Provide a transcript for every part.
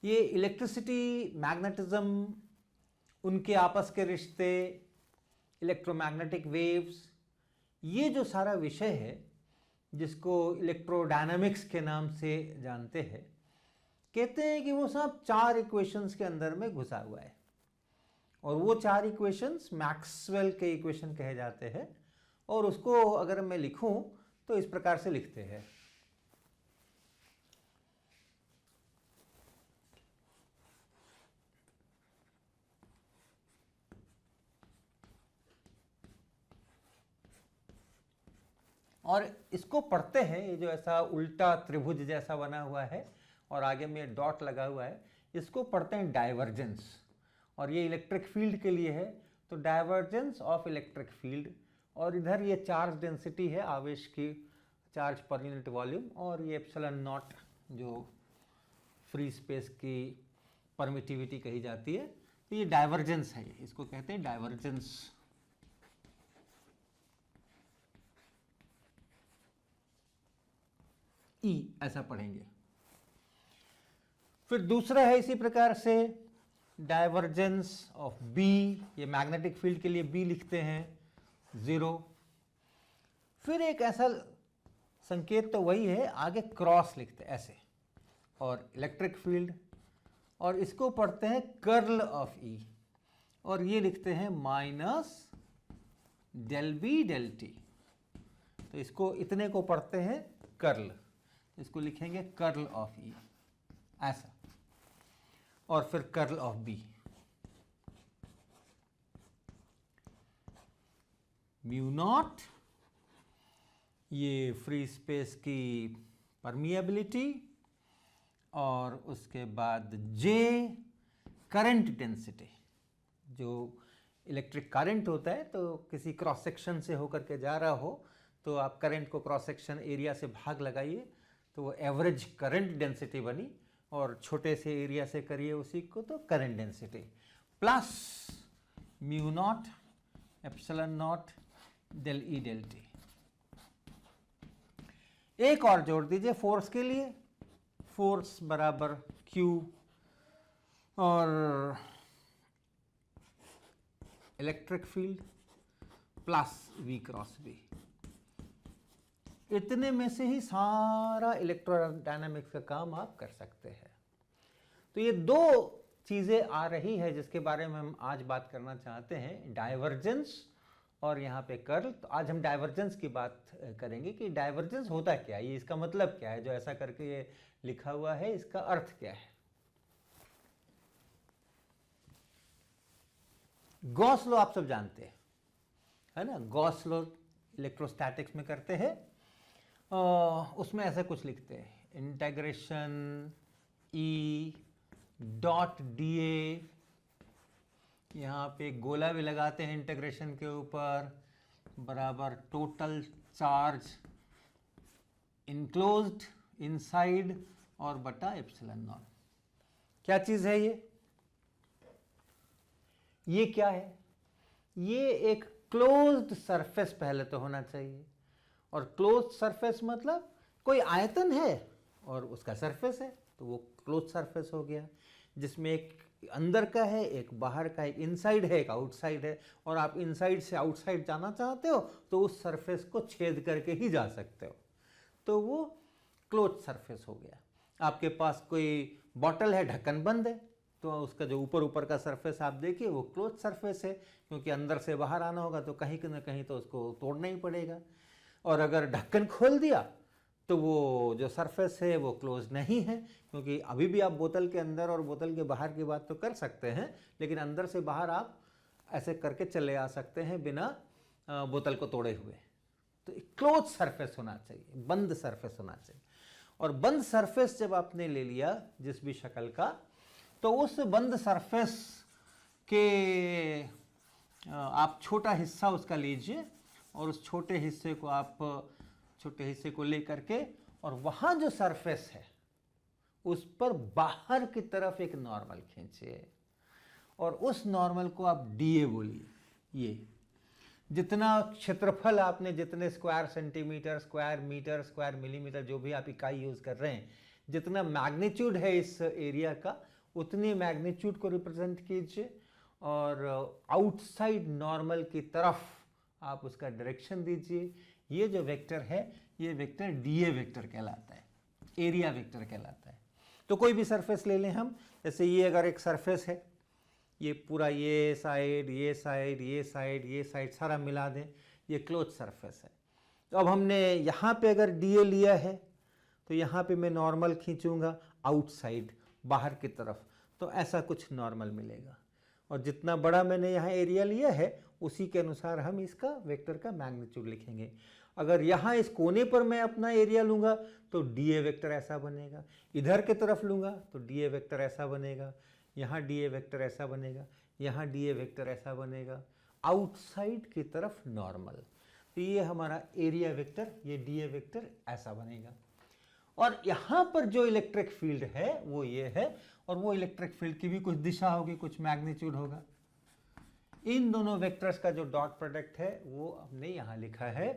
ये electricity, magnetism, उनके आपस के रिश्ते, इलेक्ट्रोमैग्नेटिक वेव्स, ये जो सारा विषय है जिसको इलेक्ट्रोडायनामिक्स के नाम से जानते हैं, कहते हैं कि वो सब 4 इक्वेशंस के अंदर में घुसा हुआ है। और वो 4 इक्वेशंस मैक्सवेल के इक्वेशन कहे जाते हैं। और उसको अगर मैं लिखूं तो इस प्रकार से लिखते हैं। और इसको पढ़ते हैं, ये जो ऐसा उल्टा त्रिभुज जैसा बना हुआ है और आगे में डॉट लगा हुआ है, इसको पढ़ते हैं डाइवर्जेंस। और ये इलेक्ट्रिक फील्ड के लिए है, तो डाइवर्जेंस ऑफ इलेक्ट्रिक फील्ड। और इधर ये चार्ज डेंसिटी है, आवेश की, चार्ज पर यूनिट वॉल्यूम, और ये एप्सिलॉन नॉट जो फ्री स्पेस की परमिटिविटी कही जाती है। तो ये डाइवर्जेंस है, इसको कहते हैं डाइवर्जेंस। ई ऐसा पढ़ेंगे। फिर दूसरा है इसी प्रकार से डाइवर्जेंस ऑफ बी, ये मैग्नेटिक फील्ड के लिए बी लिखते हैं 0। फिर एक ऐसा संकेत तो वही है, आगे क्रॉस लिखते हैं ऐसे, और इलेक्ट्रिक फील्ड, और इसको पढ़ते हैं कर्ल ऑफ ई, और ये लिखते हैं minus del B del T. तो इसको, इतने को पढ़ते हैं कर्ल, इसको लिखेंगे कर्ल ऑफ ई ऐसा, और फिर curl of B. Mu naught ये फ्री स्पेस की परमिएबिलिटी, और उसके बाद जे करंट डेंसिटी। जो इलेक्ट्रिक करंट होता है तो किसी क्रॉस सेक्शन से होकर के जा रहा हो तो आप करंट को क्रॉस सेक्शन एरिया से भाग लगाइए तो वो एवरेज करंट डेंसिटी बनी, और छोटे से एरिया से करिए उसी को तो current density, plus mu naught epsilon naught del E del T. एक और जोड़ दीजिए फोर्स के लिए, फोर्स बराबर क्यू और electric field plus V cross B. इतने में से ही सारा इलेक्ट्रोडायनामिक्स का काम आप कर सकते हैं। तो ये 2 चीजें आ रही है जिसके बारे में हम आज बात करना चाहते हैं, डाइवर्जेंस और यहाँ पे कर्ल। तो आज हम डाइवर्जेंस की बात करेंगे कि डाइवर्जेंस होता क्या है, ये इसका मतलब क्या है, जो ऐसा करके ये लिखा हुआ है इसका अर्थ क्या है। गॉस लॉ आप सब जानते हैं, है ना। गॉस लॉ इलेक्ट्रोस्टैटिक्स में करते हैं, उसमें ऐसा कुछ लिखते हैं, integration E dot D A, यहाँ पे गोला भी लगाते हैं इंटीग्रेशन के ऊपर, बराबर टोटल चार्ज इनक्लोज्ड इनसाइड और बटा एप्सिलॉन नॉट। क्या चीज है ये क्या है? ये एक क्लोज्ड सरफेस पहले तो होना चाहिए, और क्लोज्ड सरफेस मतलब कोई आयतन है और उसका सरफेस है, तो वो क्लोज्ड सरफेस हो गया, जिसमें एक अंदर का है, एक बाहर का, एक इनसाइड है, एक आउटसाइड है, और आप इनसाइड से आउटसाइड जाना चाहते हो तो उस सरफेस को छेद करके ही जा सकते हो, तो वो क्लोज्ड सरफेस हो गया। आपके पास कोई बॉटल है, ढक्कन बंद है, तो उसका जो ऊपर का सरफेस आप देखिए वो क्लोज सरफेस है, क्योंकि अंदर से बाहर आना होगा तो कहीं ना कहीं तो उसको तोड़ना ही पड़ेगा। और अगर ढक्कन खोल दिया तो वो जो सरफेस है वो क्लोज नहीं है, क्योंकि अभी भी आप बोतल के अंदर और बोतल के बाहर की बात तो कर सकते हैं, लेकिन अंदर से बाहर आप ऐसे करके चले आ सकते हैं बिना बोतल को तोड़े हुए। तो एक क्लोज सरफेस होना चाहिए, बंद सरफेस होना चाहिए। और बंद सरफेस जब आपने ले लिया जिस भी शक्ल का, तो उस बंद सरफेस के आप छोटा हिस्सा उसका लीजिए, और उस छोटे हिस्से को आप छोटे हिस्से को ले करके, और वहां जो सरफेस है उस पर बाहर की तरफ एक नॉर्मल खींचिए, और उस नॉर्मल को आप डीए बोलिए। ये जितना क्षेत्रफल आपने, जितने square centimetre, square metre, square millimetre, जो भी आप इकाई यूज कर रहे हैं, जितना मैग्नीट्यूड है इस एरिया का उतनी मैग्नीट्यूड को रिप्रेजेंट कीजिए और आउटसाइड नॉर्मल की तरफ आप उसका डायरेक्शन दीजिए। ये जो वेक्टर है ये वेक्टर डीए वेक्टर कहलाता है, एरिया वेक्टर कहलाता है। तो कोई भी सरफेस ले लें हम, जैसे ये अगर एक सरफेस है, ये पूरा ये साइड ये साइड ये साइड ये साइड सारा मिला दें, ये क्लोज सरफेस है। तो अब हमने यहाँ पे अगर डीए लिया है तो यहाँ पे मैं नॉर्मल खींचूंगा आउटसाइड बाहर की तरफ, तो ऐसा कुछ नॉर्मल मिलेगा। और जितना बड़ा मैंने यहाँ एरिया लिया है उसी के अनुसार हम इसका वेक्टर का मैग्नीट्यूड लिखेंगे। अगर यहाँ इस कोने पर मैं अपना एरिया लूँगा तो डीए वेक्टर ऐसा बनेगा, इधर की तरफ लूँगा तो डीए वेक्टर ऐसा बनेगा, यहाँ डीए वेक्टर ऐसा बनेगा, यहाँ डीए वेक्टर ऐसा बनेगा, आउटसाइड की तरफ नॉर्मल। तो ये हमारा एरिया वेक्टर, ये डीए वेक्टर ऐसा बनेगा। और यहाँ पर जो इलेक्ट्रिक फील्ड है वो ये है, और वो इलेक्ट्रिक फील्ड की भी कुछ दिशा होगी, कुछ मैग्नीट्यूड होगा। इन दोनों वेक्टर्स का जो डॉट प्रोडक्ट है वो हमने यहाँ लिखा है,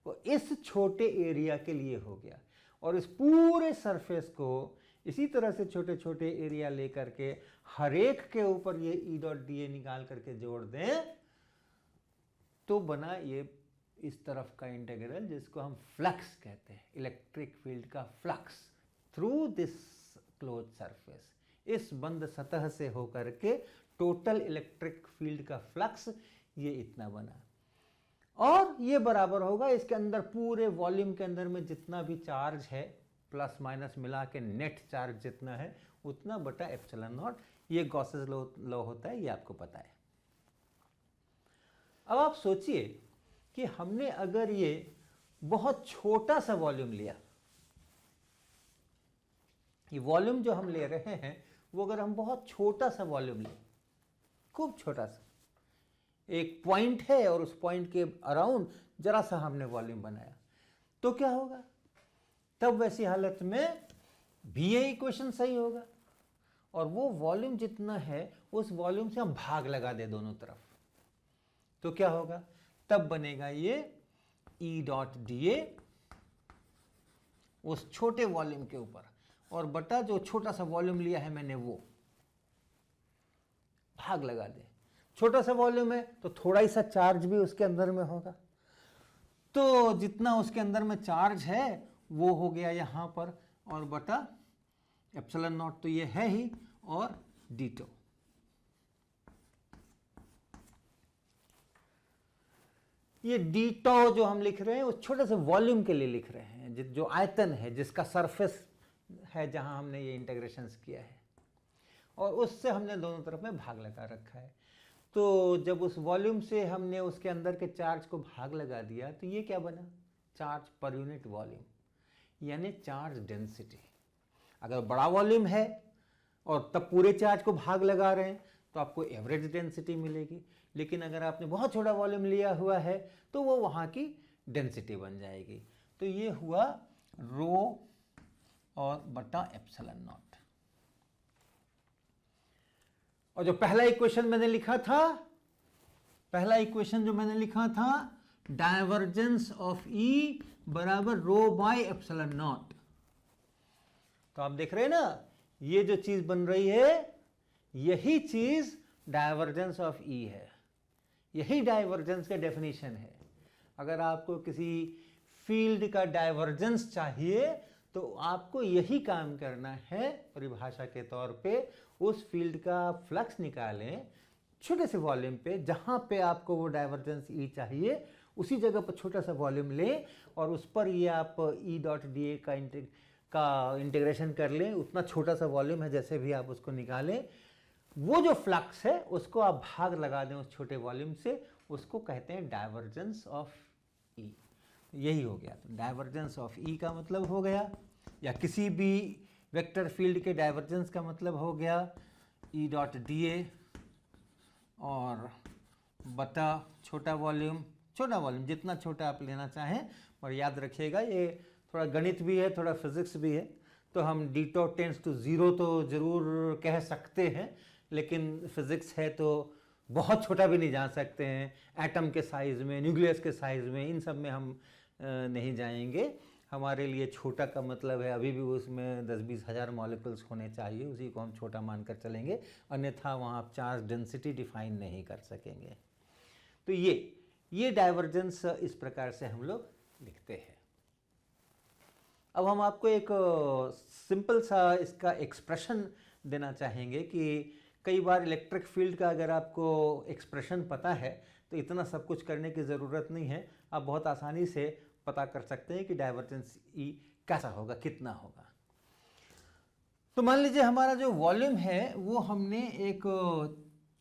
वो इस छोटे एरिया के लिए हो गया। और इस पूरे सरफेस को इसी तरह से छोटे छोटे एरिया लेकर के हर एक के ऊपर ये ई डॉट डी ए निकाल करके जोड़ दें तो बना ये इस तरफ का इंटीग्रल, जिसको हम फ्लक्स कहते हैं, इलेक्ट्रिक फील्ड का flux through this close surface. इस बंद सतह से होकर के टोटल इलेक्ट्रिक फील्ड का फ्लक्स ये इतना बना। और ये बराबर होगा इसके अंदर पूरे वॉल्यूम के अंदर में जितना भी चार्ज है प्लस माइनस मिला के नेट चार्ज जितना है उतना बटा एप्सिलॉन नॉट। ये गॉसेस लॉ होता है, ये आपको पता है। अब आप सोचिए कि हमने अगर ये बहुत छोटा सा वॉल्यूम लिया, ये वॉल्यूम जो हम ले रहे हैं वो अगर हम बहुत छोटा सा वॉल्यूम लें, खूब छोटा सा, एक पॉइंट है और उस पॉइंट के अराउंड जरा सा हमने वॉल्यूम बनाया, तो क्या होगा? तब वैसी हालत में भी ये इक्वेशन सही होगा और वो वॉल्यूम जितना है उस वॉल्यूम से हम भाग लगा दे दोनों तरफ, तो क्या होगा? तब बनेगा ये ई डॉट डी ए उस छोटे वॉल्यूम के ऊपर और बटा जो छोटा सा वॉल्यूम लिया है मैंने वो भाग लगा दे। छोटा सा वॉल्यूम है तो थोड़ा ही सा चार्ज भी उसके अंदर में होगा, तो जितना उसके अंदर में चार्ज है वो हो गया यहाँ पर और बटा एप्सिलॉन नॉट तो ये है ही और डीटो। ये डीटो जो हम लिख रहे हैं उस छोटे से वॉल्यूम के लिए लिख रहे हैं, जो आयतन है, जिसका सरफेस है जहां हमने ये इंटीग्रेशंस किया है, और उससे हमने दोनों तरफ में भाग लगा रखा है। तो जब उस वॉल्यूम से हमने उसके अंदर के चार्ज को भाग लगा दिया तो ये क्या बना? चार्ज पर यूनिट वॉल्यूम, यानी चार्ज डेंसिटी। अगर बड़ा वॉल्यूम है और तब पूरे चार्ज को भाग लगा रहे हैं तो आपको एवरेज डेंसिटी मिलेगी, लेकिन अगर आपने बहुत छोटा वॉल्यूम लिया हुआ है तो वो वहाँ की डेंसिटी बन जाएगी। तो ये हुआ रो और बटा एप्सिलॉन नॉट। और जो पहला इक्वेशन मैंने लिखा था, पहला इक्वेशन जो मैंने लिखा था, डाइवर्जेंस ऑफ ई बराबर रो बाय एप्सिलॉन नॉट। तो आप देख रहे हैं ना, ये जो चीज बन रही है यही चीज डाइवर्जेंस ऑफ ई है, यही डाइवर्जेंस का डेफिनेशन है। अगर आपको किसी फील्ड का डाइवर्जेंस चाहिए तो आपको यही काम करना है, परिभाषा के तौर पे उस फील्ड का फ्लक्स निकालें छोटे से वॉल्यूम पे, जहाँ पे आपको वो डाइवर्जेंस ई चाहिए उसी जगह पर छोटा सा वॉल्यूम लें और उस पर ये आप ई डॉट डी ए का इंटीग्रेशन कर लें। उतना छोटा सा वॉल्यूम है, जैसे भी आप उसको निकालें, वो जो फ्लक्स है उसको आप भाग लगा दें उस छोटे वॉल्यूम से, उसको कहते हैं डाइवर्जेंस ऑफ ई। यही हो गया। तो डाइवर्जेंस ऑफ ई का मतलब हो गया, या किसी भी वेक्टर फील्ड के डाइवर्जेंस का मतलब हो गया ई डॉट डी ए और बटा छोटा वॉल्यूम जितना छोटा आप लेना चाहें। और याद रखिएगा ये थोड़ा गणित भी है, थोड़ा फिजिक्स भी है, तो हम डीटो टेंड्स टू ज़ीरो तो ज़रूर कह सकते हैं, लेकिन फिजिक्स है तो बहुत छोटा भी नहीं जा सकते हैं। एटम के साइज़ में, न्यूक्लियस के साइज़ में, इन सब में हम नहीं जाएंगे। हमारे लिए छोटा का मतलब है अभी भी उसमें 10-20 हज़ार मॉलिक्यूल्स होने चाहिए, उसी को हम छोटा मानकर चलेंगे, अन्यथा वहाँ आप चार्ज डेंसिटी डिफाइन नहीं कर सकेंगे। तो ये डाइवर्जेंस इस प्रकार से हम लोग लिखते हैं। अब हम आपको एक सिंपल सा इसका एक्सप्रेशन देना चाहेंगे कि कई बार इलेक्ट्रिक फील्ड का अगर आपको एक्सप्रेशन पता है तो इतना सब कुछ करने की ज़रूरत नहीं है, आप बहुत आसानी से पता कर सकते हैं कि डाइवर्जेंस ई कैसा होगा, कितना होगा। तो मान लीजिए हमारा जो वॉल्यूम है वो हमने एक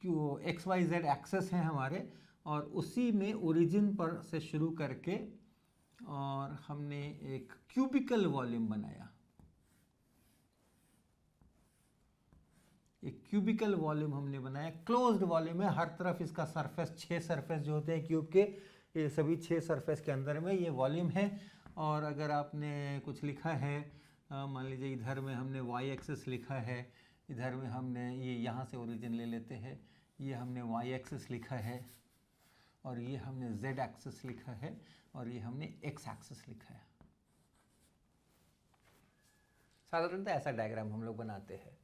XYZ एक्सेस है हमारे, और उसी में ओरिजिन पर से शुरू करके और हमने एक क्यूबिकल वॉल्यूम बनाया। एक क्यूबिकल वॉल्यूम हमने बनाया, क्लोज्ड वॉल्यूम है, हर तरफ इसका सरफेस, 6 सरफेस जो होते हैं क्यूब के, ये सभी 6 सरफेस के अंदर में ये वॉल्यूम है। और अगर आपने कुछ लिखा है, मान लीजिए इधर में हमने y एक्सिस लिखा है, इधर में हमने ये यहाँ से ओरिजिन ले लेते हैं, ये हमने y एक्सिस लिखा है, और ये हमने z एक्सिस लिखा है, और ये हमने x एक्सिस लिखा है। साधारणतः ऐसा डायग्राम हम लोग बनाते हैं।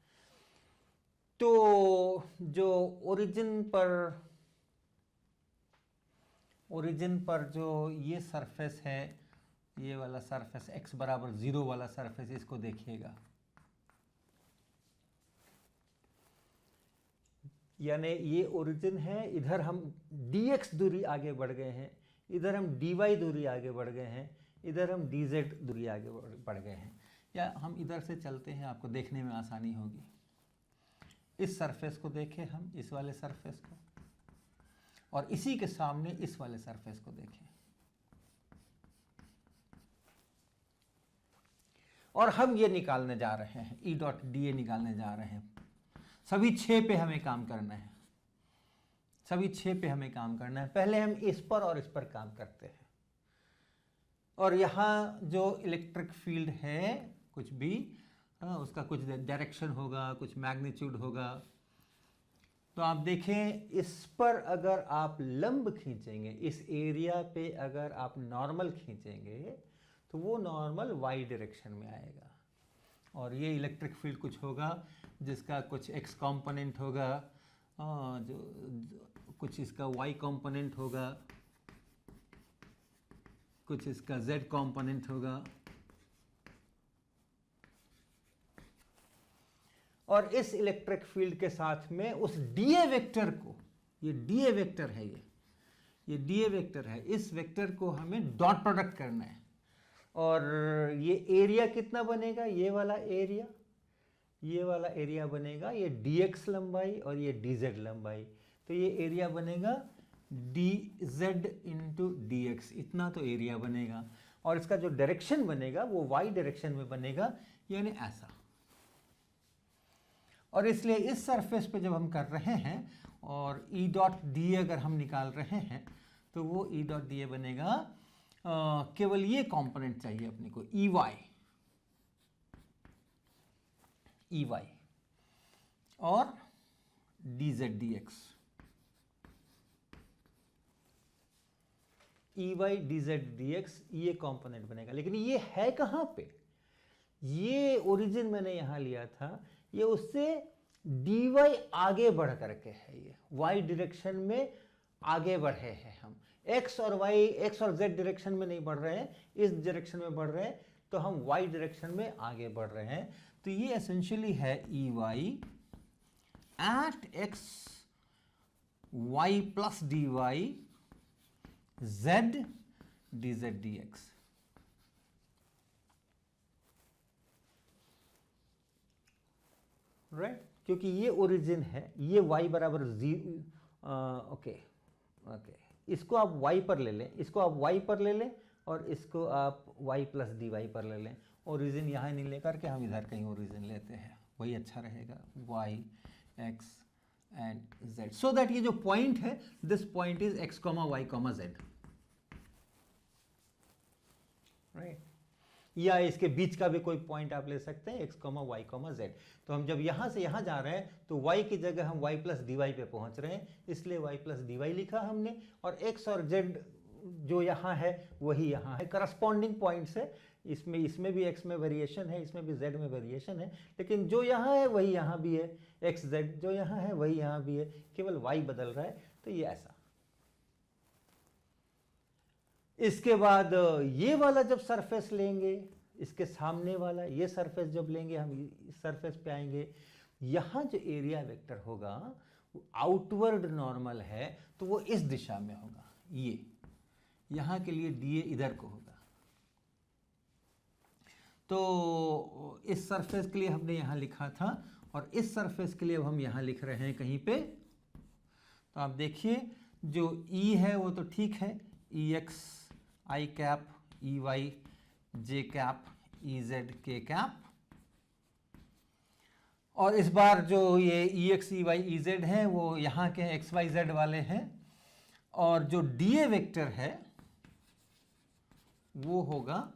तो जो ओरिजिन पर जो ये सरफेस है, ये वाला सरफेस x बराबर 0 वाला सरफेस, इसको देखिएगा, यानी ये ओरिजिन है, इधर हम dx दूरी आगे बढ़ गए हैं, इधर हम dy दूरी आगे बढ़ गए हैं, इधर हम dz दूरी आगे बढ़ गए हैं। या हम इधर से चलते हैं, आपको देखने में आसानी होगी। इस सरफेस को देखें हम, इस वाले सरफेस को, और इसी के सामने इस वाले सरफेस को देखें, और हम ये निकालने जा रहे हैं, E.dA निकालने जा रहे हैं। सभी 6 पे हमें काम करना है, सभी 6 पे हमें काम करना है। पहले हम इस पर और इस पर काम करते हैं, और यहाँ जो इलेक्ट्रिक फील्ड है कुछ भी, उसका कुछ डायरेक्शन होगा, कुछ मैग्नीट्यूड होगा। तो आप देखें, इस पर अगर आप लंब खींचेंगे, इस एरिया पे अगर आप नॉर्मल खींचेंगे तो वो नॉर्मल y डायरेक्शन में आएगा, और ये इलेक्ट्रिक फील्ड कुछ होगा जिसका कुछ x कंपोनेंट होगा, जो कुछ इसका y कंपोनेंट होगा, कुछ इसका z कंपोनेंट होगा, और इस इलेक्ट्रिक फील्ड के साथ में उस dA वेक्टर को, ये dA वेक्टर है, ये dA वेक्टर है, इस वेक्टर को हमें डॉट प्रोडक्ट करना है। और ये एरिया कितना बनेगा, ये वाला एरिया बनेगा, ये dx लंबाई और ये dz लंबाई, तो ये एरिया बनेगा dz इंटू dx, इतना तो एरिया बनेगा। और इसका जो डायरेक्शन बनेगा वो y डायरेक्शन में बनेगा, यानी ऐसा। और इसलिए इस सरफेस पे जब हम कर रहे हैं और E.dA अगर हम निकाल रहे हैं तो वो E.dA बनेगा, केवल ये कंपोनेंट चाहिए अपने को, EY और dz dx, EY dz dx ये कंपोनेंट बनेगा। लेकिन ये है कहाँ पे, ये ओरिजिन मैंने यहाँ लिया था, ये उससे dy आगे बढ़ करके है, ये y डायरेक्शन में आगे बढ़े हैं हम, x और z डायरेक्शन में नहीं बढ़ रहे हैं, इस डायरेक्शन में बढ़ रहे हैं, तो हम y डायरेक्शन में आगे बढ़ रहे हैं। तो ये एसेंशियली है EY at x y plus dy z dz dx। Right, क्योंकि ये ओरिजिन है, ये y बराबर 0, ओके, इसको आप y पर ले लें, इसको आप y पर ले लें, और इसको आप y प्लस dy पर ले लें। ओरिजिन यहाँ नहीं लेकर के हम इधर कहीं ओरिजिन लेते हैं, वही अच्छा रहेगा, y x and z, so that ये जो पॉइंट है, this point is x, y, z, right. या इसके बीच का भी कोई पॉइंट आप ले सकते हैं, x, y, z। तो हम जब यहाँ से यहाँ जा रहे हैं तो y की जगह हम y प्लस dy पे पहुँच रहे हैं, इसलिए y प्लस dy लिखा हमने, और x और z जो यहाँ है वही यहाँ है, करस्पॉन्डिंग पॉइंट से इसमें इसमें भी x में वेरिएशन है, इसमें भी z में वेरिएशन है, लेकिन जो यहाँ है वही यहाँ भी है, x z जो यहाँ है वही यहाँ भी है, केवल y बदल रहा है। तो ये ऐसा। इसके बाद ये वाला जब सरफेस लेंगे, इसके सामने वाला ये सरफेस जब लेंगे, हम इस सरफेस पे आएंगे, यहाँ जो एरिया वेक्टर होगा वो आउटवर्ड नॉर्मल है, तो वो इस दिशा में होगा। ये यहाँ के लिए dA इधर को होगा। तो इस सरफेस के लिए हमने यहाँ लिखा था, और इस सरफेस के लिए अब हम यहाँ लिख रहे हैं कहीं पे। तो आप देखिए जो E है वो तो ठीक है, EX I cap, EY J cap, EZ K cap, और इस बार जो ये EX EY EZ है वो यहाँ के XYZ वाले हैं, और जो DA वेक्टर है वो होगा,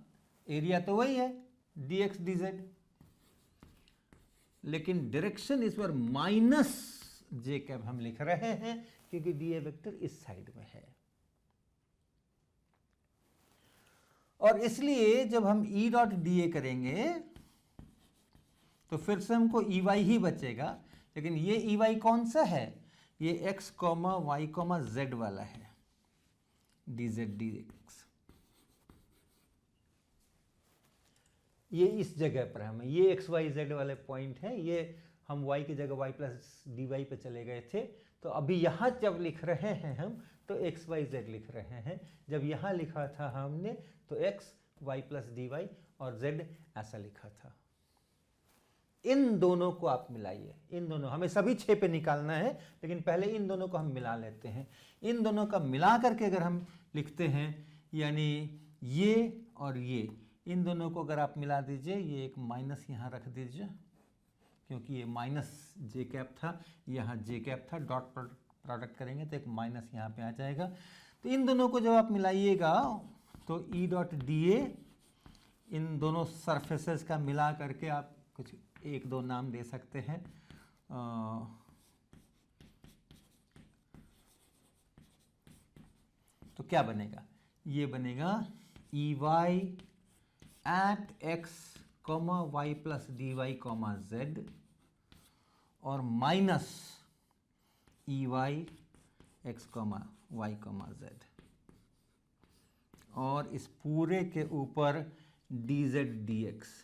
एरिया तो वही है dx dz, लेकिन डायरेक्शन इस बार माइनस जे कैप हम लिख रहे हैं क्योंकि डीए वेक्टर इस साइड में है। और इसलिए जब हम E डॉट डीए करेंगे तो फिर से हमको EY ही बचेगा, लेकिन ये EY कौन सा है, ये x, y, z वाला है, dz dx। ये इस जगह पर हम, ये x y z वाले पॉइंट हैं, ये हम y की जगह y प्लस डी वाई पे चले गए थे। तो अभी यहाँ जब लिख रहे हैं हम तो x y z लिख रहे हैं, जब यहाँ लिखा था हमने तो x y plus D y और z ऐसा लिखा था। इन दोनों को आप मिलाइए, इन दोनों, हमें सभी 6 पे निकालना है, लेकिन पहले इन दोनों को हम मिला लेते हैं। इन दोनों का मिला करके अगर हम लिखते हैं, यानी ये और ये, इन दोनों को अगर आप मिला दीजिए, ये एक माइनस यहाँ रख दीजिए क्योंकि ये माइनस जे कैप था, यहाँ जे कैप था, डॉट प्रोडक्ट करेंगे तो एक माइनस यहाँ पे आ जाएगा। तो इन दोनों को जब आप मिलाइएगा तो ई डॉट डी ए, इन दोनों सरफेसेस का मिला करके आप कुछ एक दो नाम दे सकते हैं। तो क्या बनेगा, ये बनेगा E Y at x comma Y plus D Y comma Z और minus E Y x comma Y comma Z, और इस पूरे के ऊपर डी जेड डी एक्स।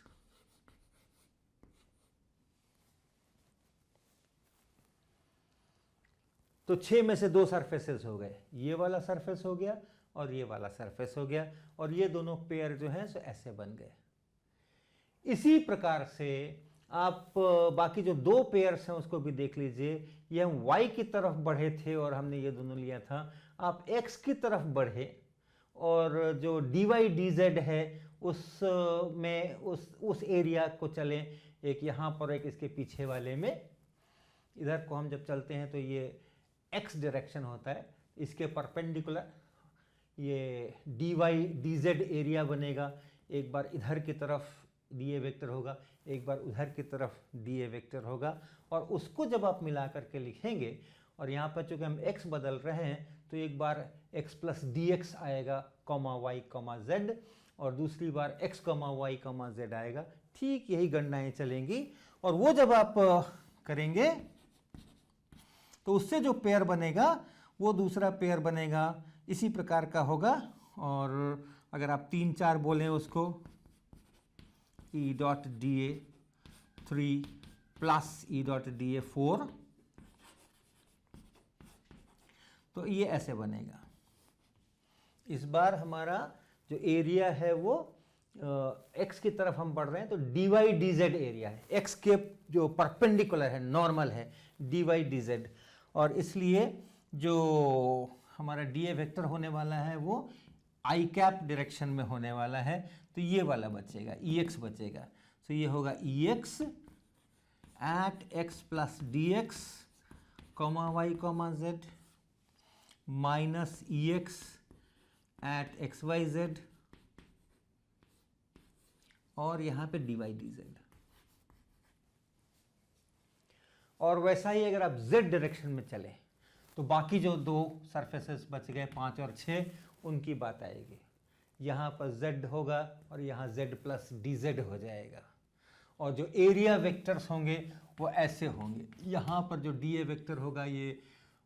तो 6 में से 2 सरफेसेस हो गए, ये वाला सरफेस हो गया और ये वाला सरफेस हो गया, और ये दोनों पेयर जो हैं सो ऐसे बन गए। इसी प्रकार से आप बाकी जो 2 पेयर्स हैं उसको भी देख लीजिए। ये हम y की तरफ बढ़े थे और हमने ये दोनों लिया था, आप x की तरफ बढ़े और जो dy dz है उस में उस एरिया को चलें, एक यहाँ पर एक इसके पीछे वाले में। इधर को हम जब चलते हैं तो ये x डायरेक्शन होता है, इसके परपेंडिकुलर ये dy dz एरिया बनेगा। एक बार इधर की तरफ dA वेक्टर होगा, एक बार उधर की तरफ dA वेक्टर होगा, और उसको जब आप मिला करके लिखेंगे, और यहाँ पर चूँकि हम x बदल रहे हैं तो एक बार x प्लस dx आएगा कॉमा y कॉमा z, और दूसरी बार x comma y comma z आएगा। ठीक यही गणनाएं चलेंगी, और वो जब आप करेंगे तो उससे जो पेयर बनेगा वो दूसरा पेयर बनेगा इसी प्रकार का होगा। और अगर आप 3-4 बोलें उसको, E dot D A 3 plus E dot D A 4, तो ये ऐसे बनेगा। इस बार हमारा जो एरिया है वो x की तरफ हम बढ़ रहे हैं तो dy dz एरिया है, x के जो परपेंडिकुलर है, नॉर्मल है, dy dz, और इसलिए जो हमारा dA वेक्टर होने वाला है वो i कैप डायरेक्शन में होने वाला है, तो ये वाला बचेगा, ex बचेगा। तो ये होगा ex at x plus D x comma Y comma Z minus ex at x y z, और यहाँ पे dy dz। और वैसा ही अगर आप z डायरेक्शन में चले तो बाकी जो 2 सरफेसेस बच गए 5 और 6, उनकी बात आएगी। यहाँ पर z होगा और यहाँ z प्लस dz हो जाएगा। और जो एरिया वेक्टर्स होंगे वो ऐसे होंगे, यहाँ पर जो dA वेक्टर होगा ये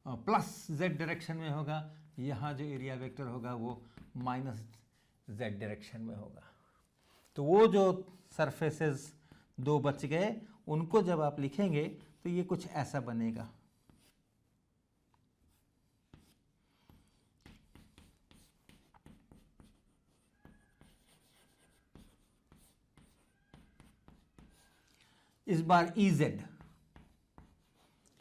प्लस z डायरेक्शन में होगा, यहाँ जो एरिया वेक्टर होगा वो माइनस z डायरेक्शन में होगा। तो वो जो सरफेसेस दो बच गए उनको जब आप लिखेंगे तो ये कुछ ऐसा बनेगा। इस बार Ez,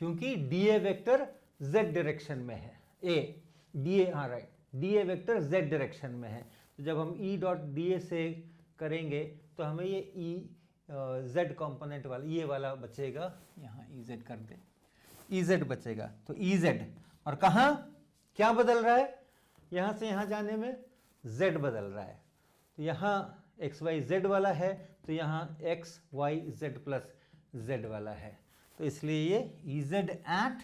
क्योंकि dA वेक्टर z डायरेक्शन में है, dA, हाँ right, dA vector z direction में है। तो जब हम E डॉट dA से करेंगे तो हमें ये z कंपोनेंट वाला ये वाला बचेगा, यहाँ Ez कर दे, Ez बचेगा। तो Ez, और कहाँ क्या बदल रहा है, यहाँ से यहाँ जाने में z बदल रहा है। तो यहाँ x y z वाला है, तो यहाँ x y z plus z वाला है। तो इसलिए ये Ez at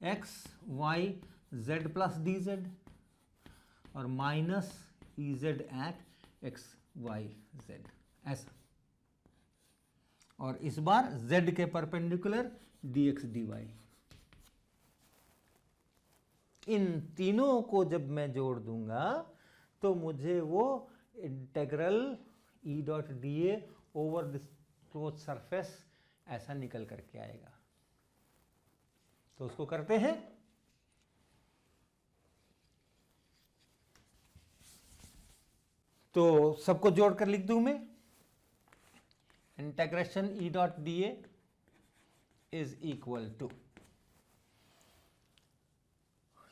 x y z plus dz और minus Ez at x y z ऐसा। और इस बार z के परपेंडिकुलर dx dy। इन तीनों को जब मैं जोड़ दूंगा तो मुझे वो integral E dot dA over this close surface ऐसा निकल करके आएगा। तो उसको करते हैं। तो सबको जोड़कर लिख दूं मैं, integration E dot dA is equal to,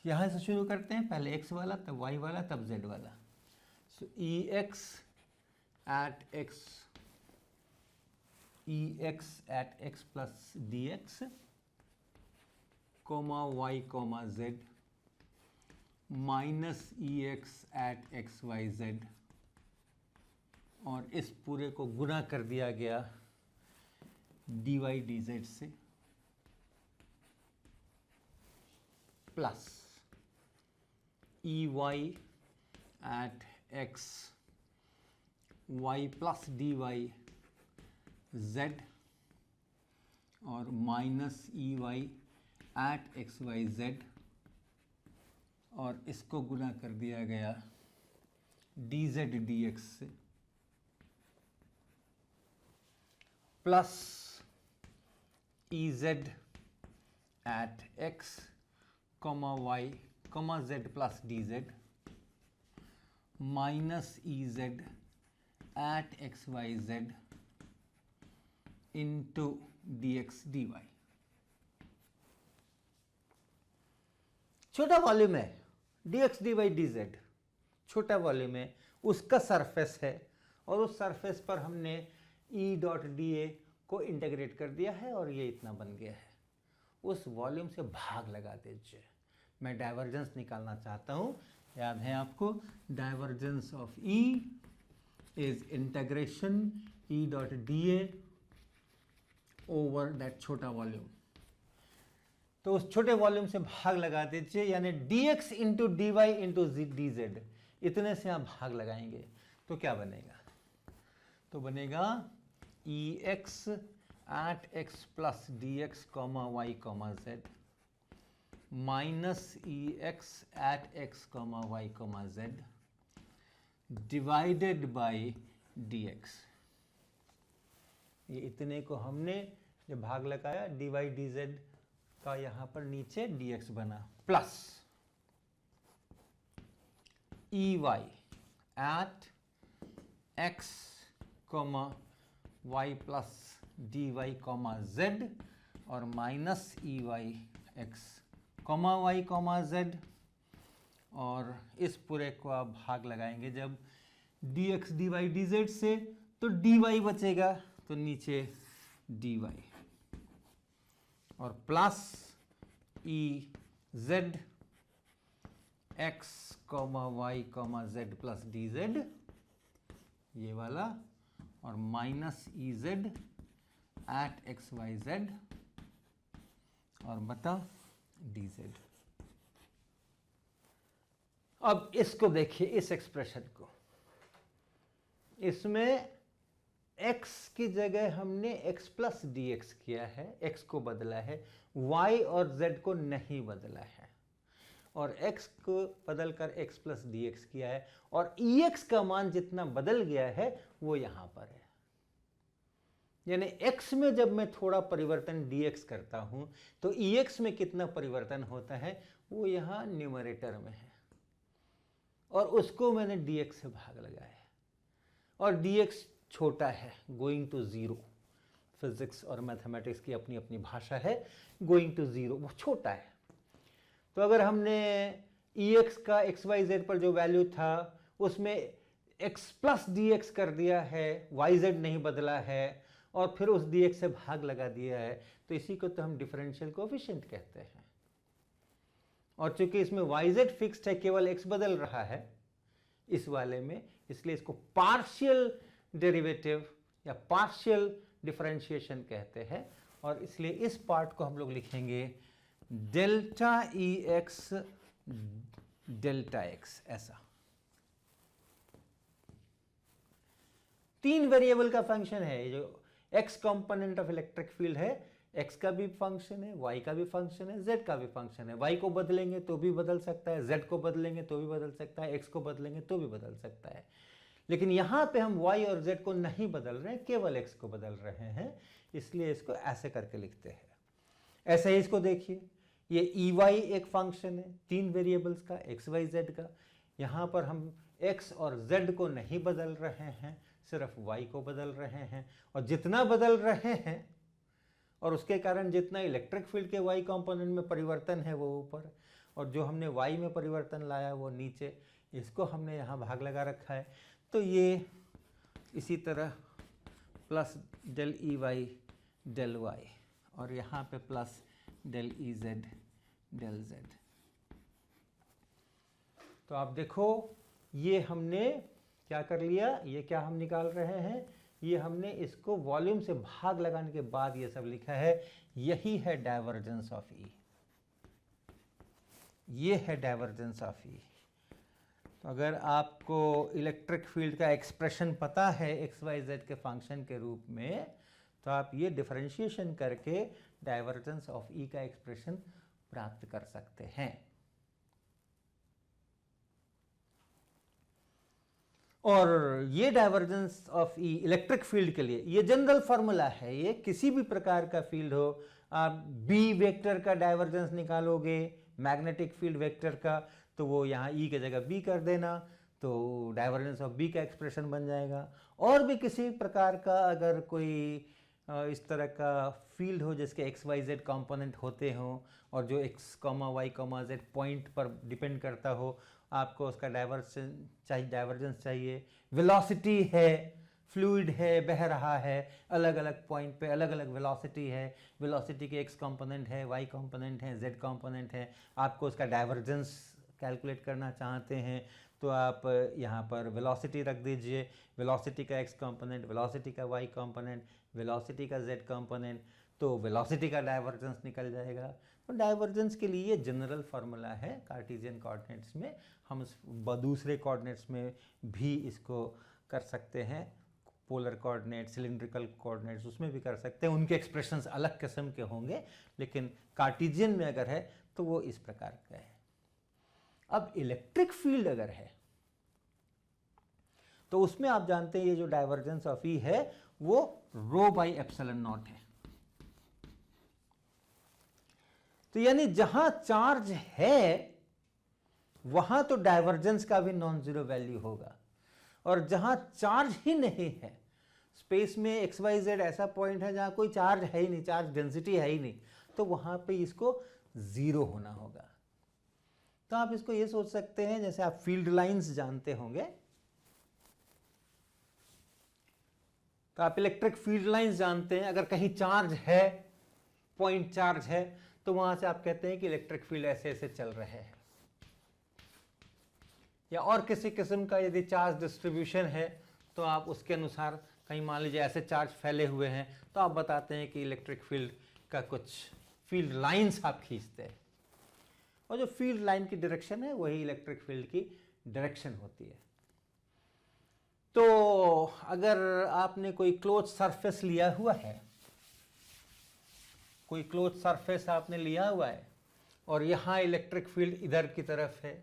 यहां से शुरू करते हैं, पहले x वाला तब y वाला तब z वाला। सो Ex at x plus dx comma y comma z minus Ex at x y z, और इस पूरे को गुना कर दिया गया dy dz से, plus Ey at x y plus dy z और minus Ey at x y z, और इसको गुना कर दिया गया डी जेड डी एक्स से, plus E z at x comma Y comma z plus d z minus E z at x y z into d x d y. छोटा volume है d x d y d z, छोटा volume है, उसका surface है और उस surface पर हमने ई डॉट डी ए को इंटीग्रेट कर दिया है और ये इतना बन गया है। उस वॉल्यूम से भाग लगा दीजिए। मैं डाइवर्जेंस निकालना चाहता हूँ, याद है आपको, divergence of E is integration E dot D A over that छोटा वॉल्यूम। तो उस छोटे वॉल्यूम से भाग लगा दीजिए, यानी dx into d y into d z, इतने से आप भाग लगाएंगे तो क्या बनेगा? तो बनेगा E X at X plus D x comma Y comma Z minus E X at x comma Y comma Z divided by D X. ये इतने को हमने जब भाग लगाया डी वाई डी जेड का, यहां पर नीचे dx बना, plus e Y at x comma Y plus D Y comma Z और minus E Y x comma Y comma Z, और इस पूरे को आप भाग लगाएंगे जब d x d y d z से, तो डी वाई बचेगा, तो नीचे डी वाई और प्लस ई z x comma Y comma z plus d z, ये वाला, और minus E z at x y z और बटा डी जेड। अब इसको देखिए, इस एक्सप्रेशन को, इसमें x की जगह हमने x प्लस डी एक्स किया है, x को बदला है, y और z को नहीं बदला है, और x को बदलकर x प्लस डी एक्स किया है, और ex का मान जितना बदल गया है वो यहां पर है। यानी x में जब मैं थोड़ा परिवर्तन dx करता हूं तो ex में कितना परिवर्तन होता है वो यहां न्यूमरेटर में है, और उसको मैंने dx से भाग लगाया, और dx छोटा है, गोइंग टू जीरो। फिजिक्स और मैथमेटिक्स की अपनी अपनी भाषा है, गोइंग टू जीरो, वो छोटा है। तो अगर हमने ex का xyz पर जो वैल्यू था उसमें x प्लस dx कर दिया है, yz नहीं बदला है, और फिर उस dx से भाग लगा दिया है, तो इसी को तो हम डिफरेंशियल कोएफिशिएंट कहते हैं। और चूंकि इसमें yz फिक्स्ड है, केवल x बदल रहा है इस वाले में, इसलिए इसको पार्शियल डेरिवेटिव या पार्शियल डिफरेंशिएशन कहते हैं, और इसलिए इस पार्ट को हम लोग लिखेंगे delta E x delta x, ऐसा। 3 वेरिएबल का फंक्शन है, जो x component of electric field है, x का भी फंक्शन है, y का भी फंक्शन है, z का भी फंक्शन है। y को बदलेंगे तो भी बदल सकता है, z को बदलेंगे तो भी बदल सकता है, x को बदलेंगे तो भी बदल सकता है। लेकिन यहां पे हम y और z को नहीं बदल रहे हैं, केवल x को बदल रहे हैं, इसलिए इसको ऐसे करके लिखते हैं। ऐसे ही इसको देखिए, ये ey एक फंक्शन है 3 वेरिएबल्स का, x y z का। यहां पर हम x और z को नहीं बदल रहे हैं, सिर्फ y को बदल रहे हैं, और जितना बदल रहे हैं और उसके कारण जितना इलेक्ट्रिक फील्ड के y कंपोनेंट में परिवर्तन है वो ऊपर, और जो हमने y में परिवर्तन लाया वो नीचे, इसको हमने यहाँ भाग लगा रखा है। तो ये इसी तरह plus del E y del y, और यहाँ पे plus del E z del z. तो आप देखो ये हमने क्या कर लिया, ये क्या हम निकाल रहे हैं, ये हमने इसको वॉल्यूम से भाग लगाने के बाद ये सब लिखा है। यही है डाइवर्जेंस ऑफ ई, ये है डाइवर्जेंस ऑफ ई। तो अगर आपको इलेक्ट्रिक फील्ड का एक्सप्रेशन पता है एक्स वाई जेड के फंक्शन के रूप में, तो आप ये डिफरेंशिएशन करके डाइवर्जेंस ऑफ ई का एक्सप्रेशन प्राप्त कर सकते हैं। और ये divergence of E electric field के लिए ये जनरल फार्मूला है, ये किसी भी प्रकार का फील्ड हो, आप बी वेक्टर का डाइवर्जेंस निकालोगे मैग्नेटिक फील्ड वेक्टर का, तो वो यहाँ ई की जगह बी कर देना, तो डाइवर्जेंस ऑफ बी का एक्सप्रेशन बन जाएगा। और भी किसी प्रकार का अगर कोई इस तरह का फील्ड हो जिसके एक्स वाई जेड कंपोनेंट होते हों, और जो x comma Y comma z point पर डिपेंड करता हो, आपको उसका डाइवर्जेंस चाहिए। वेलोसिटी है, फ्लूइड है, बह रहा है, अलग अलग पॉइंट पे अलग अलग वेलोसिटी है, वेलोसिटी के एक्स कंपोनेंट है, वाई कंपोनेंट है, जेड कंपोनेंट है, आपको उसका डाइवर्जेंस कैलकुलेट करना चाहते हैं तो आप यहाँ पर वेलोसिटी रख दीजिए, वेलोसिटी का एक्स कंपोनेंट, वेलोसिटी का वाई कंपोनेंट, वेलोसिटी का जेड कंपोनेंट, तो वेलोसिटी का डाइवर्जेंस निकल जाएगा। तो डाइवर्जेंस के लिए जनरल फार्मूला है कार्टेशियन कोऑर्डिनेट्स में, हम दूसरे कोऑर्डिनेट्स में भी इसको कर सकते हैं, पोलर कोऑर्डिनेट, सिलिंड्रिकल कोऑर्डिनेट्स, उसमें भी कर सकते हैं। उनके एक्सप्रेशंस अलग किस्म के होंगे, लेकिन कार्टेशियन में अगर है तो वो इस प्रकार का है। अब इलेक्ट्रिक फील्ड अगर है तो उसमें आप जानते हैं ये जो डाइवर्जेंस ऑफ ई है वो रो बाई एप्सिलॉन नॉट है। तो यानी जहां चार्ज है वहां तो डाइवर्जेंस का भी नॉन जीरो वैल्यू होगा, और जहां चार्ज ही नहीं है, स्पेस में एक्स वाई जेड ऐसा पॉइंट है जहां कोई चार्ज है ही नहीं, चार्ज डेंसिटी है ही नहीं, तो वहां पे इसको जीरो होना होगा। तो आप इसको ये सोच सकते हैं जैसे आप फील्ड लाइंस जानते होंगे, तो आप इलेक्ट्रिक फील्ड लाइंस जानते हैं। अगर कहीं चार्ज है, पॉइंट चार्ज है, तो वहां से आप कहते हैं कि इलेक्ट्रिक फील्ड ऐसे ऐसे चल रहे हैं। या और किसी किस्म का यदि चार्ज डिस्ट्रीब्यूशन है तो आप उसके अनुसार, कहीं मान लीजिए ऐसे चार्ज फैले हुए हैं, तो आप बताते हैं कि इलेक्ट्रिक फील्ड का कुछ फील्ड लाइंस आप खींचते हैं, और जो फील्ड लाइन की डायरेक्शन है वही इलेक्ट्रिक फील्ड की डायरेक्शन होती है। तो अगर आपने कोई क्लोज सरफेस लिया हुआ है, कोई क्लोज सरफेस आपने लिया हुआ है और यहाँ इलेक्ट्रिक फील्ड इधर की तरफ है,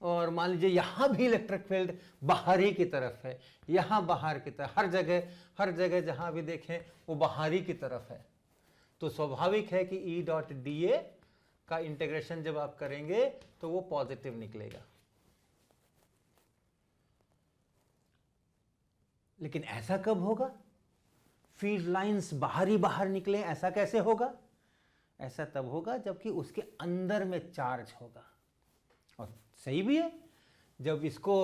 और मान लीजिए यहाँ भी इलेक्ट्रिक फील्ड बाहरी की तरफ है, यहाँ बाहर की तरफ, हर जगह जहाँ भी देखें वो बाहरी की तरफ है, तो स्वाभाविक है कि E डॉट डी ए का इंटीग्रेशन जब आप करेंगे तो वो पॉजिटिव निकलेगा। लेकिन ऐसा कब होगा? फील्ड लाइंस बाहर निकले, ऐसा कैसे होगा? ऐसा तब होगा जबकि उसके अंदर में चार्ज होगा। और सही भी है, जब इसको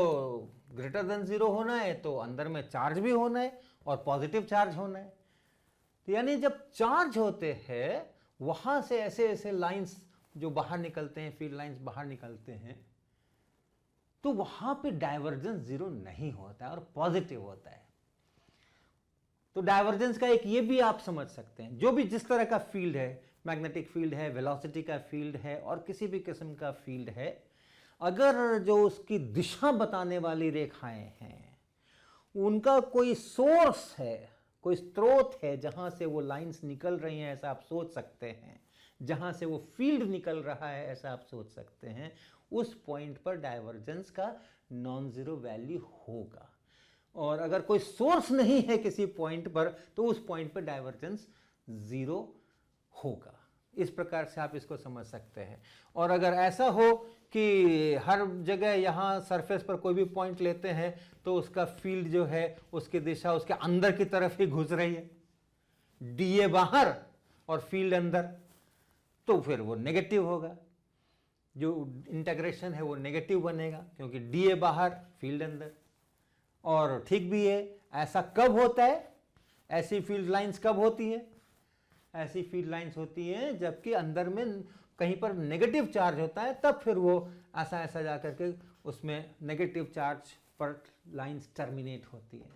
ग्रेटर देन 0 होना है तो अंदर में चार्ज भी होना है और पॉजिटिव चार्ज होना है। तो यानी जब चार्ज होते हैं वहां से ऐसे ऐसे लाइंस जो बाहर निकलते हैं, फील्ड लाइंस बाहर निकलते हैं, तो वहां पे डाइवर्जेंस 0 नहीं होता है और पॉजिटिव होता है। तो डाइवर्जेंस का एक ये भी आप समझ सकते हैं, जो भी जिस तरह का फील्ड है, मैग्नेटिक फील्ड है, वेलोसिटी का फील्ड है और किसी भी किस्म का फील्ड है, अगर जो उसकी दिशा बताने वाली रेखाएं हैं उनका कोई सोर्स है, कोई स्रोत है जहां से वो लाइंस निकल रही हैं, ऐसा आप सोच सकते हैं, जहां से वो फील्ड निकल रहा है ऐसा आप सोच सकते हैं, उस पॉइंट पर डाइवर्जेंस का नॉन जीरो वैल्यू होगा। और अगर कोई सोर्स नहीं है किसी पॉइंट पर तो उस पॉइंट पर डाइवर्जेंस 0 होगा। इस प्रकार से आप इसको समझ सकते हैं। और अगर ऐसा हो कि हर जगह यहाँ सरफेस पर कोई भी पॉइंट लेते हैं तो उसका फील्ड जो है उसकी दिशा उसके अंदर की तरफ ही घुस रही है, डीए बाहर और फील्ड अंदर, तो फिर वो नेगेटिव होगा, जो इंटीग्रेशन है वो नेगेटिव बनेगा क्योंकि डीए बाहर फील्ड अंदर। और ठीक भी है, ऐसा कब होता है? ऐसी फील्ड लाइंस कब होती है? ऐसी फील्ड लाइंस होती हैं जबकि अंदर में कहीं पर नेगेटिव चार्ज होता है, तब फिर वो ऐसा जा करके उसमें नेगेटिव चार्ज पर लाइंस टर्मिनेट होती है।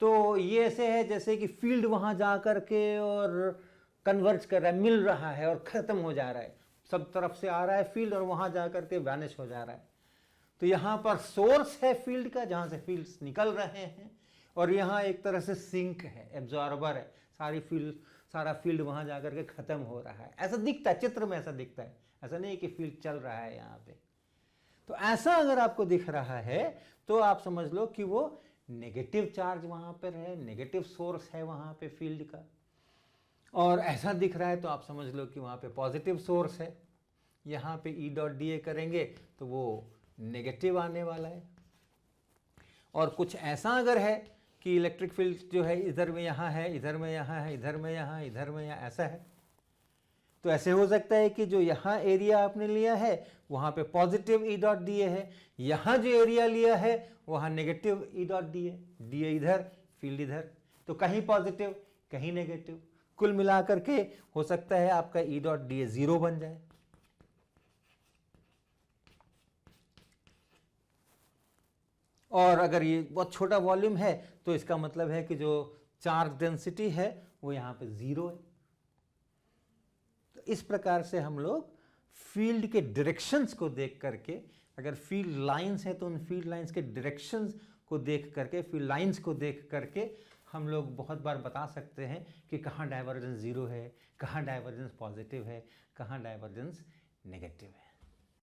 तो ये ऐसे है जैसे कि फील्ड वहां जा करके और कन्वर्ज कर रहा है, मिल रहा है और खत्म हो जा रहा है, सब तरफ से आ रहा है फील्ड और वहां जा करके वैनिश हो जा रहा है। तो यहाँ पर सोर्स है फील्ड का जहां से फील्ड्स निकल रहे हैं, और यहाँ एक तरह से सिंक है, एब्जॉर्बर है, सारा फील्ड वहां जाकर के खत्म हो रहा है। ऐसा दिखता है, चित्र में ऐसा दिखता है, ऐसा नहीं कि फील्ड चल रहा है यहाँ पे। तो ऐसा अगर आपको दिख रहा है तो आप समझ लो कि वो नेगेटिव चार्ज वहां पर है, नेगेटिव सोर्स है वहां पे फील्ड का। और ऐसा दिख रहा है तो आप समझ लो कि वहां पे पॉजिटिव सोर्स है। यहाँ पे E डॉट डी ए करेंगे तो वो नेगेटिव आने वाला है। और कुछ ऐसा अगर है कि इलेक्ट्रिक फील्ड जो है इधर में यहाँ है, इधर में यहाँ है, इधर में यहाँ, इधर में यहाँ, ऐसा है, तो ऐसे हो सकता है कि जो यहाँ एरिया आपने लिया है वहाँ पे positive E dot D A है, यहाँ जो एरिया लिया है वहाँ negative E dot D A इधर, फील्ड इधर, तो कहीं पॉजिटिव कहीं नेगेटिव, कुल मिलाकर के हो सकता है आपका E डॉट डी ए 0 बन जाए। और अगर ये बहुत छोटा वॉल्यूम है तो इसका मतलब है कि जो चार्ज डेंसिटी है वो यहाँ पे 0 है। तो इस प्रकार से हम लोग फील्ड के डायरेक्शंस को देख करके, अगर फील्ड लाइंस है तो उन फील्ड लाइंस के डायरेक्शंस को देख करके, फील्ड लाइंस को देख करके हम लोग बहुत बार बता सकते हैं कि कहाँ डाइवर्जेंस 0 है, कहाँ डाइवर्जेंस पॉजिटिव है, कहाँ डाइवर्जेंस नेगेटिव है।